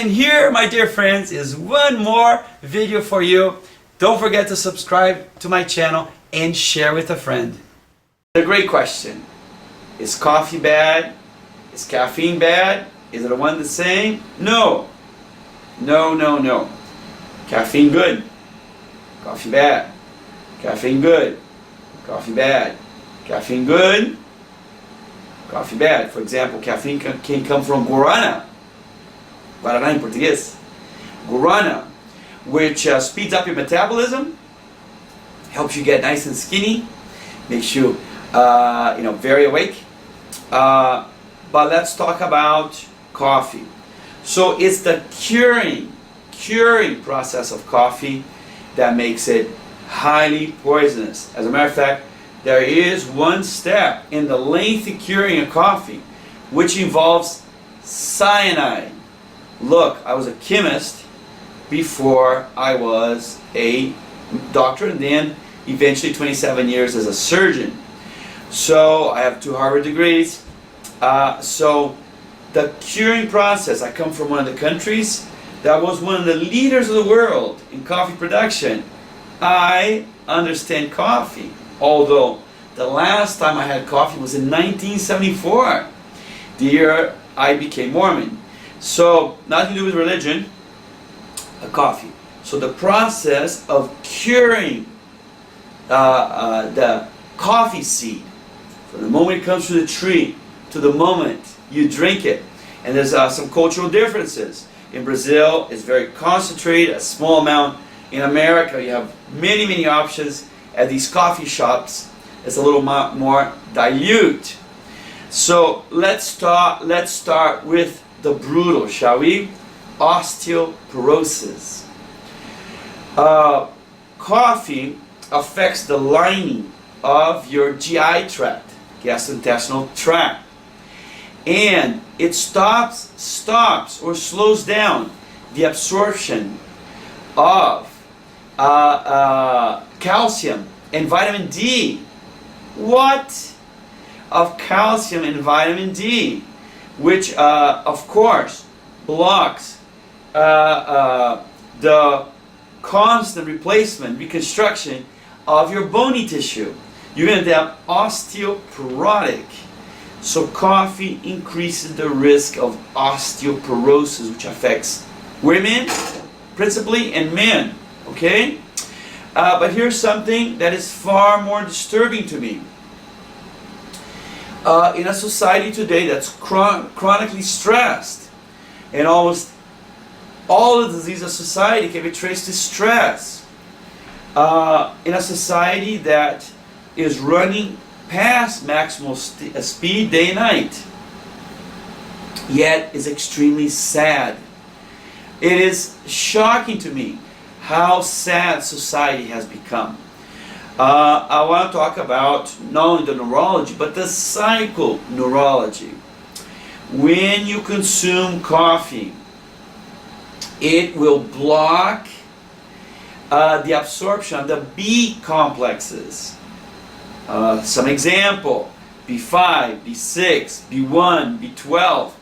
And here, my dear friends, is one more video for you. Don't forget to subscribe to my channel and share with a friend. A great question. Is coffee bad? Is caffeine bad? Is it one the same? No. No, no, no. Caffeine good. Coffee bad. Caffeine good. Coffee bad. Caffeine good. Coffee bad. For example, caffeine can come from guarana. Guaraná em português. Guarana, which speeds up your metabolism, helps you get nice and skinny, makes you, very awake. But let's talk about coffee. So it's the curing process of coffee that makes it highly poisonous. As a matter of fact, there is one step in the lengthy curing of coffee which involves cyanide. Look, I was a chemist before I was a doctor, and then eventually 27 years as a surgeon. So I have 2 Harvard degrees. So the curing process, I come from one of the countries that was one of the leaders of the world in coffee production. I understand coffee, although the last time I had coffee was in 1974, the year I became Mormon. So nothing to do with religion, coffee. So the process of curing the coffee seed, from the moment it comes to the tree to the moment you drink it. And there's some cultural differences. In Brazil, it's very concentrated, a small amount. In America, you have many, many options at these coffee shops. It's a little more dilute. So let's start with the brutal, shall we? Osteoporosis. Coffee affects the lining of your GI tract, gastrointestinal tract, and it stops or slows down the absorption of calcium and vitamin D. What? Of calcium and vitamin D, which of course blocks the constant replacement, reconstruction of your bony tissue. You're going to have osteoporotic. So coffee increases the risk of osteoporosis, which affects women principally and men. Okay? But here's something that is far more disturbing to me. In a society today that's chronically stressed, and almost all the diseases of society can be traced to stress. In a society that is running past maximal speed day and night, yet is extremely sad. It is shocking to me how sad society has become. I want to talk about not only the neurology, but the psychoneurology. When you consume coffee, it will block the absorption of the B complexes. Some example, B5, B6, B1, B12.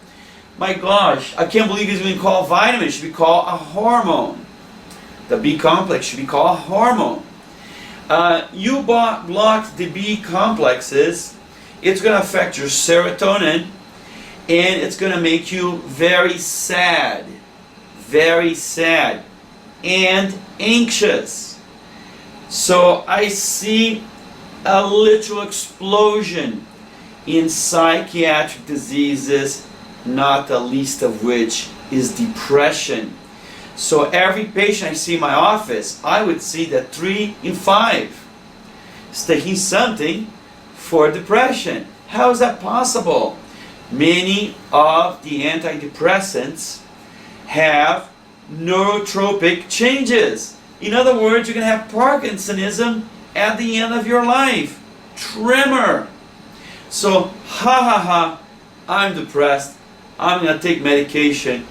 My gosh, I can't believe it's being called vitamin. It should be called a hormone. The B complex should be called a hormone. You block the B complexes, it's going to affect your serotonin, and it's going to make you very sad, and anxious. So I see a literal explosion in psychiatric diseases, not the least of which is depression. So every patient I see in my office, I would see that 3 in 5 is taking something for depression. How is that possible? Many of the antidepressants have neurotropic changes. In other words, you're going to have Parkinsonism at the end of your life. Tremor. So, I'm depressed. I'm going to take medication.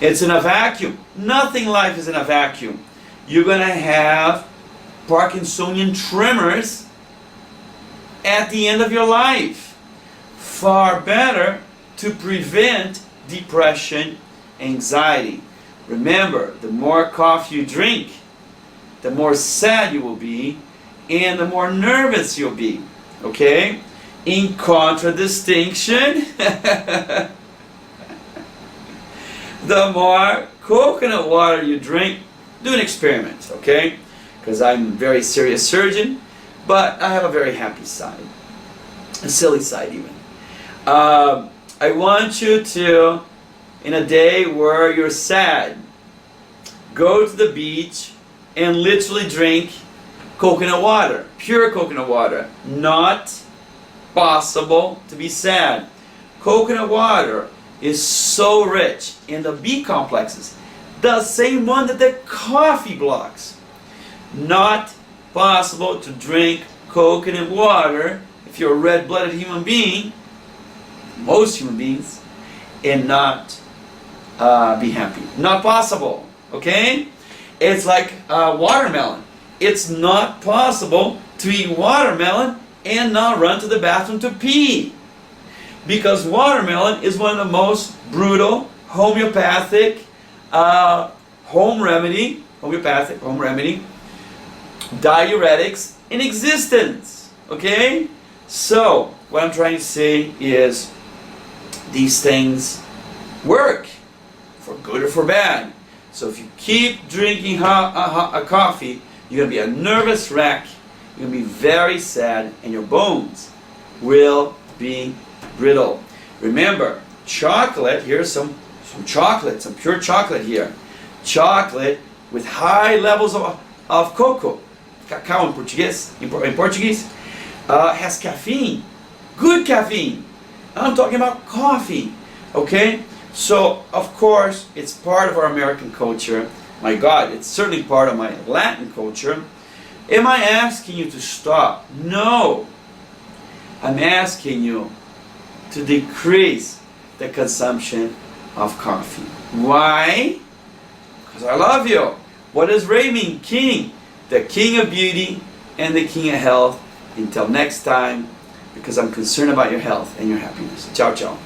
It's in a vacuum. Nothing in life is in a vacuum. You're going to have Parkinsonian tremors at the end of your life. Far better to prevent depression anxiety. Remember, the more coffee you drink, the more sad you will be, and the more nervous you'll be. Okay? In contradistinction, the more coconut water you drink, do an experiment, okay? Because I'm a very serious surgeon, but I have a very happy side, a silly side even. I want you to, in a day where you're sad, go to the beach and literally drink coconut water, pure coconut water. Not possible to be sad. Coconut water is so rich in the B complexes, the same one that the coffee blocks. Not possible to drink coconut water if you're a red-blooded human being, most human beings, and not be happy. Not possible, okay? It's like watermelon. It's not possible to eat watermelon and not run to the bathroom to pee. Because watermelon is one of the most brutal homeopathic home remedy diuretics in existence. Okay? So, what I'm trying to say is these things work for good or for bad. So if you keep drinking a coffee, you're going to be a nervous wreck, you're going to be very sad, and your bones will be brittle. Remember, chocolate, here's some chocolate, some pure chocolate here. Chocolate with high levels of cocoa, cacao in Portuguese, has caffeine, good caffeine. I'm talking about coffee, okay? So, of course, it's part of our American culture. My God, it's certainly part of my Latin culture. Am I asking you to stop? No. I'm asking you to decrease the consumption of coffee. Why? Because I love you. What does Ray mean? King. The king of beauty and the king of health. Until next time, because I'm concerned about your health and your happiness. Ciao, ciao.